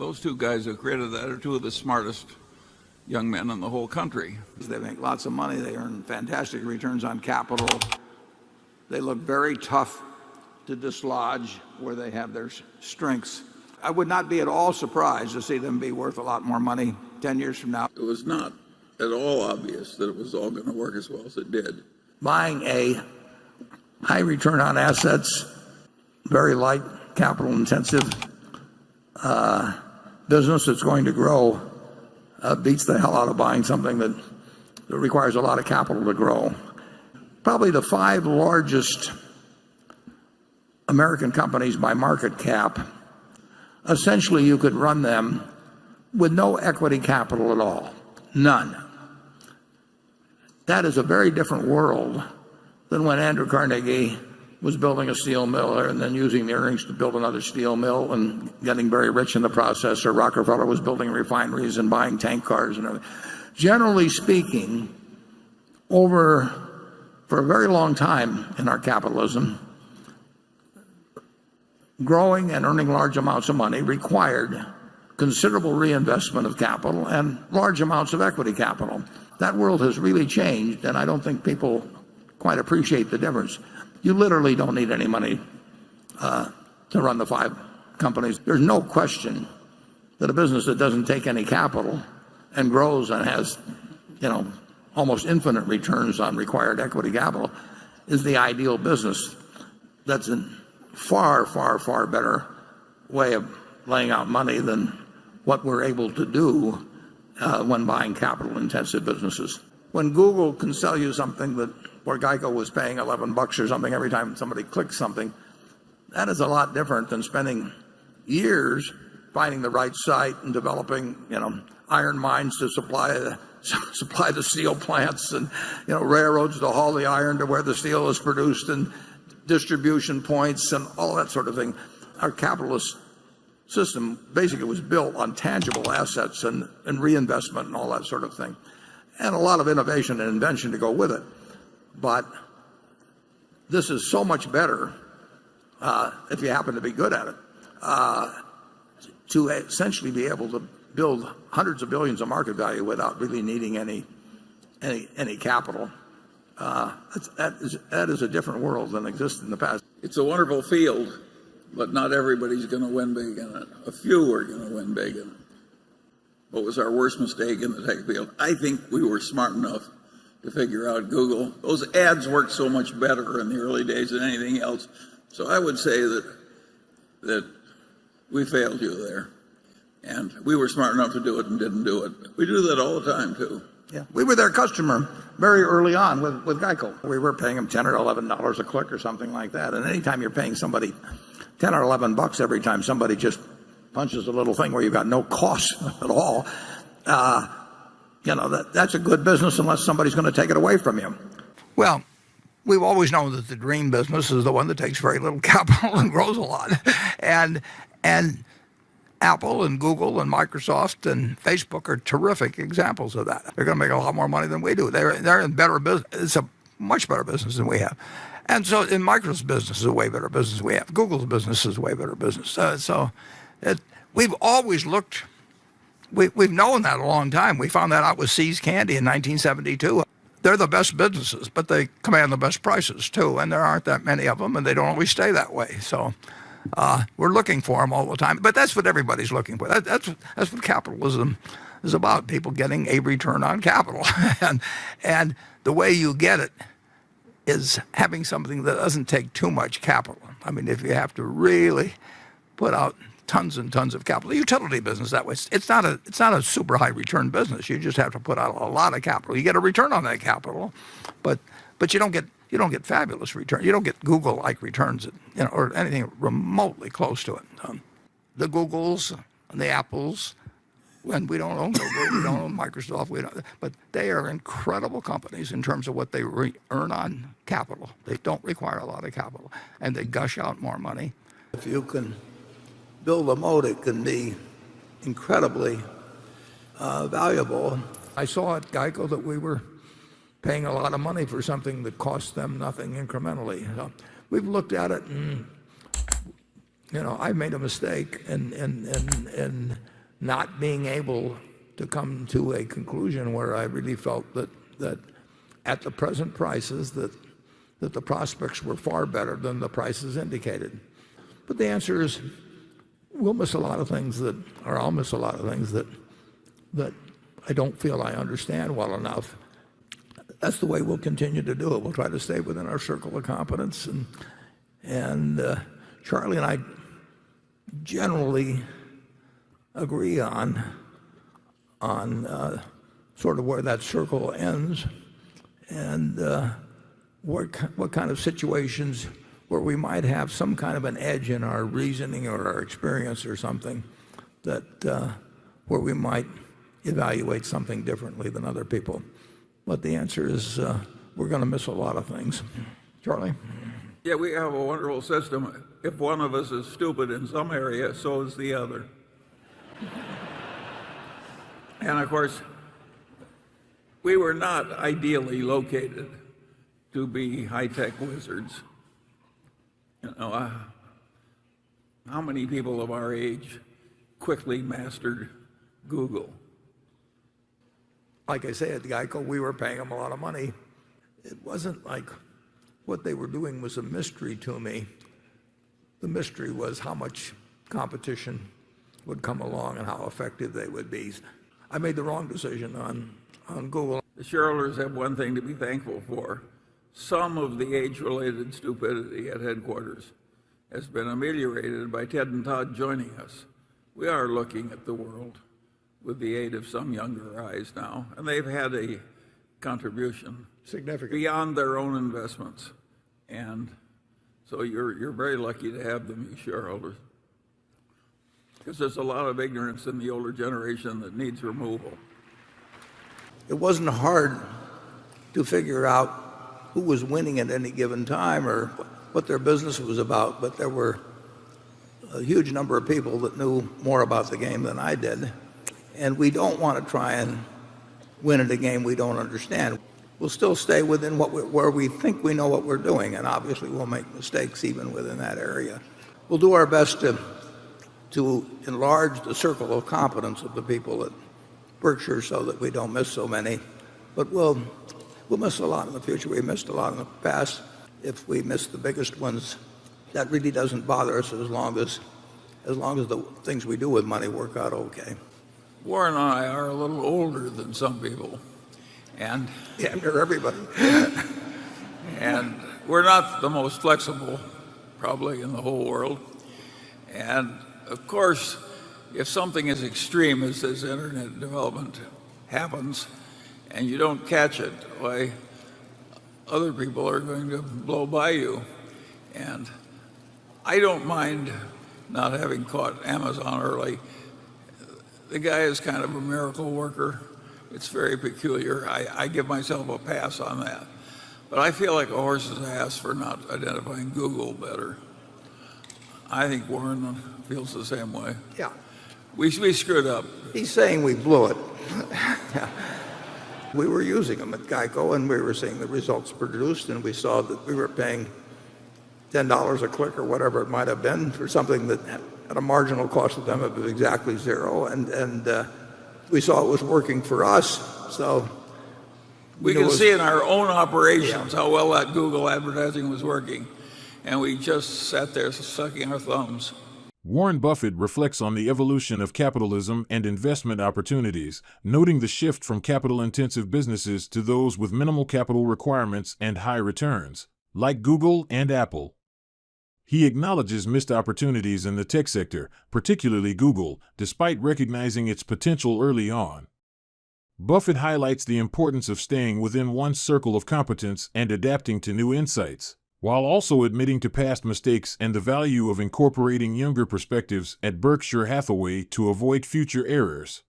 Those two guys who created that are two of the smartest young men in the whole country. They make lots of money. They earn fantastic returns on capital. They look very tough to dislodge where they have their strengths. I would not be at all surprised to see them be worth a lot more money 10 years from now. It was not at all obvious that it was all going to work as well as it did. Buying a high return on assets, very light capital intensive business that's going to grow beats the hell out of buying something that requires a lot of capital to grow. Probably the 5 largest American companies by market cap, essentially you could run them with no equity capital at all. None. That is a very different world than when Andrew Carnegie was building a steel mill and then using the earnings to build another steel mill and getting very rich in the process, or Rockefeller was building refineries and buying tank cars and everything. Generally speaking, for a very long time in our capitalism, growing and earning large amounts of money required considerable reinvestment of capital and large amounts of equity capital. That world has really changed, and I don't think people quite appreciate the difference. You literally don't need any money to run the 5 companies. There's no question that a business that doesn't take any capital and grows and has, almost infinite returns on required equity capital is the ideal business. That's a far, far, far better way of laying out money than what we're able to do when buying capital-intensive businesses. When Google can sell you something where Geico was paying $11 or something every time somebody clicks something, that is a lot different than spending years finding the right site and developing, iron mines to supply the steel plants and, railroads to haul the iron to where the steel is produced and distribution points and all that sort of thing. Our capitalist system basically was built on tangible assets and reinvestment and all that sort of thing, and a lot of innovation and invention to go with it. But this is so much better, if you happen to be good at it, to essentially be able to build hundreds of billions of market value without really needing any capital. That is a different world than existed in the past. It's a wonderful field, but not everybody's going to win big in it. A few are going to win big in it. What was our worst mistake in the tech field? I think we were smart enough to figure out Google. Those ads worked so much better in the early days than anything else. So I would say that we failed you there. And we were smart enough to do it and didn't do it. We do that all the time, too. Yeah, we were their customer very early on with Geico. We were paying them $10 or $11 a click or something like that. And anytime you're paying somebody $10 or $11 every time somebody just punches a little thing where you've got no cost at all, that's a good business unless somebody's going to take it away from you. Well, we've always known that the dream business is the one that takes very little capital and grows a lot. And Apple and Google and Microsoft and Facebook are terrific examples of that. They're going to make a lot more money than we do. They're in better business. It's a much better business than we have. And so in Microsoft's business is a way better business than we have. Google's business is a way better business. We've always looked, we've known that a long time. We found that out with See's Candy in 1972. They're the best businesses, but they command the best prices too. And there aren't that many of them, and they don't always stay that way. So we're looking for them all the time. But that's what everybody's looking for. That's what capitalism is about, people getting a return on capital. and the way you get it is having something that doesn't take too much capital. I mean, if you have to really put out tons and tons of capital, the utility business that way, it's not a super high return business. You just have to put out a lot of capital. You get a return on that capital, but you don't get fabulous returns. You don't get Google-like returns, or anything remotely close to it. The Googles and the Apples, and we don't own Google, we don't own Microsoft, but they are incredible companies in terms of what they earn on capital. They don't require a lot of capital, and they gush out more money. If you can build a moat, it can be incredibly valuable. I saw at Geico that we were paying a lot of money for something that cost them nothing incrementally. We've looked at it, and I made a mistake in not being able to come to a conclusion where I really felt that at the present prices that the prospects were far better than the prices indicated. But the answer is we'll miss a lot of things or I'll miss a lot of things that I don't feel I understand well enough. That's the way we'll continue to do it. We'll try to stay within our circle of competence. And Charlie and I generally agree on sort of where that circle ends and what kind of situations where we might have some kind of an edge in our reasoning or our experience or something that where we might evaluate something differently than other people. But the answer is we're going to miss a lot of things. Charlie? Yeah, we have a wonderful system. If one of us is stupid in some area, so is the other. And of course, we were not ideally located to be high-tech wizards. How many people of our age quickly mastered Google? Like I say, at GEICO, we were paying them a lot of money. It wasn't like what they were doing was a mystery to me. The mystery was how much competition would come along and how effective they would be. I made the wrong decision on Google. The shareholders have one thing to be thankful for. Some of the age-related stupidity at headquarters has been ameliorated by Ted and Todd joining us. We are looking at the world with the aid of some younger eyes now, and they've had a contribution Significant. beyond their own investments. And so you're very lucky to have them, you shareholders, because there's a lot of ignorance in the older generation that needs removal. It wasn't hard to figure out who was winning at any given time or what their business was about, but there were a huge number of people that knew more about the game than I did. And we don't want to try and win at a game we don't understand. We'll still stay within where we think we know what we're doing, and obviously we'll make mistakes even within that area. We'll do our best to enlarge the circle of competence of the people at Berkshire so that we don't miss so many. But we'll miss a lot in the future. We missed a lot in the past. If we miss the biggest ones, that really doesn't bother us as long as the things we do with money work out okay. Warren and I are a little older than some people, and Yeah, near everybody. and we're not the most flexible, probably, in the whole world. And of course, if something as extreme as this internet development happens and you don't catch it, why, other people are going to blow by you. And I don't mind not having caught Amazon early. The guy is kind of a miracle worker. It's very peculiar. I give myself a pass on that. But I feel like a horse's ass for not identifying Google better. I think Warren feels the same way. Yeah. We screwed up. He's saying we blew it. We were using them at GEICO, and we were seeing the results produced, and we saw that we were paying $10 a click or whatever it might have been for something that at a marginal cost of them it was exactly zero, and we saw it was working for us. So we can see in our own operations how well that Google advertising was working, and we just sat there sucking our thumbs. Warren Buffett reflects on the evolution of capitalism and investment opportunities, noting the shift from capital-intensive businesses to those with minimal capital requirements and high returns, like Google and Apple. He acknowledges missed opportunities in the tech sector, particularly Google, despite recognizing its potential early on. Buffett highlights the importance of staying within one's circle of competence and adapting to new insights, while also admitting to past mistakes and the value of incorporating younger perspectives at Berkshire Hathaway to avoid future errors.